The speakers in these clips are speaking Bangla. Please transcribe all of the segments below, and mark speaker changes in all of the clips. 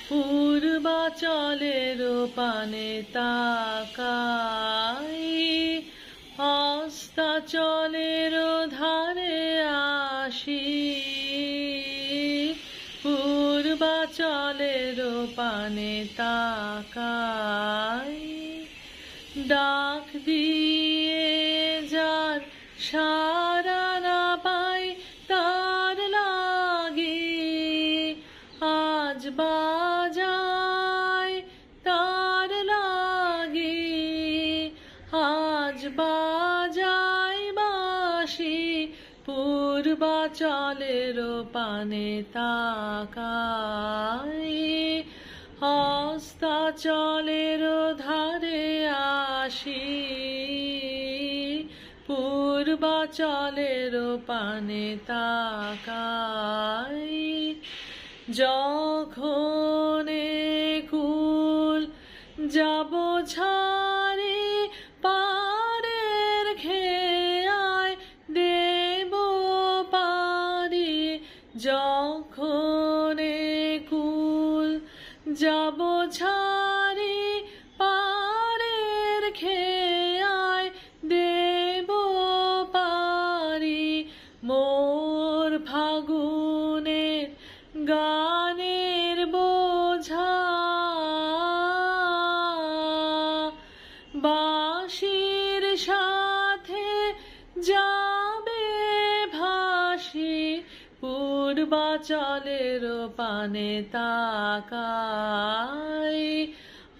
Speaker 1: পূর্বাচলের পানে তাকাই, হস্তাচলের ধারে আসি। পূর্বাচলের পানে তাকাই, ডাক দিয়ে যার সাড়া না পাই, তার লাগি আজ বাজাই, তার লাগি আজ বাজাই বাঁশি। পূর্বাচলের পানে তাকাই, হস্তাচলের ধারে আসি। পূর্বাচলের পানে তাকাই, যখন কুল যাব ছাড়ি, পারের খেয়ায় দেব পারি। যখন কুল যাব ছাড়ি, পারের খেয়ায় দেব পারি। মোর ফাগুনের গানের বোঝা বাঁশির সাথে যাবে ভাসি। পূর্বাচলের পানে তাকাই,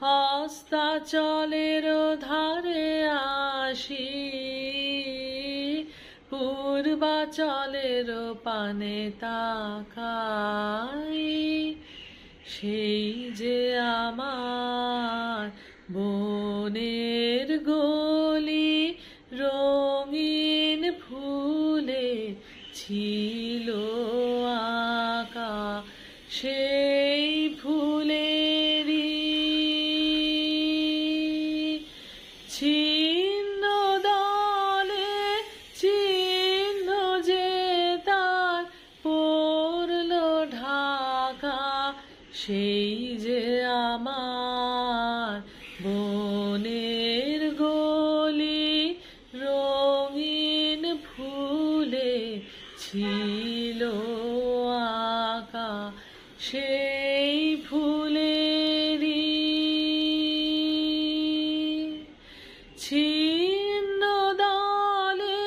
Speaker 1: হস্তাচলের ধারে আসি। পূর্বাচলের পানে তাকাই, সেই যে আমার বনের গলি, রঙিন ফুলে ছিল আঁকা। সেই ফুলেরই ছিন্ন দলে চিহ্ন যে তার পড়ল ঢাকা। সেই যে আমার বনের গলি, রঙিন ফুলে ছিল আঁকা। সেই ফুলেরই ছিন্ন দলে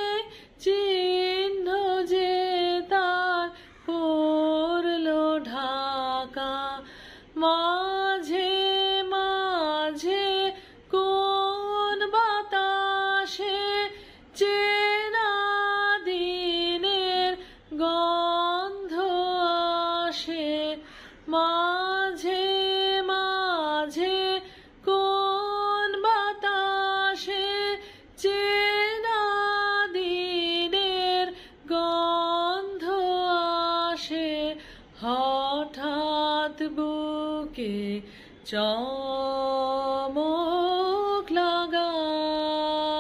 Speaker 1: চিহ্ন যে তার পড়ল ঢাকা। মাঝে মাঝে কোন বাতাসে চেনা দিনের গন্ধ আসে। মাঝে মাঝে কোন বাতাসে চেনা দিনের গন্ধ আসে। হঠাৎ বুকে চমক লাগায়,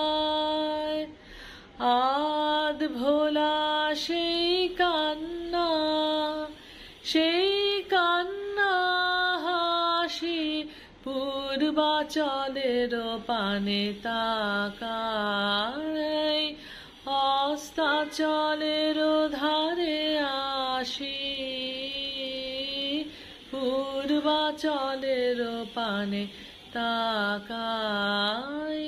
Speaker 1: আধ ভোলা সেই কান্না, সেই কান্না হাসি। পূর্বাচলের পানে তাকাই, হস্তাচলের ধারে আসি। পূর্বাচলের পানে তাকাই।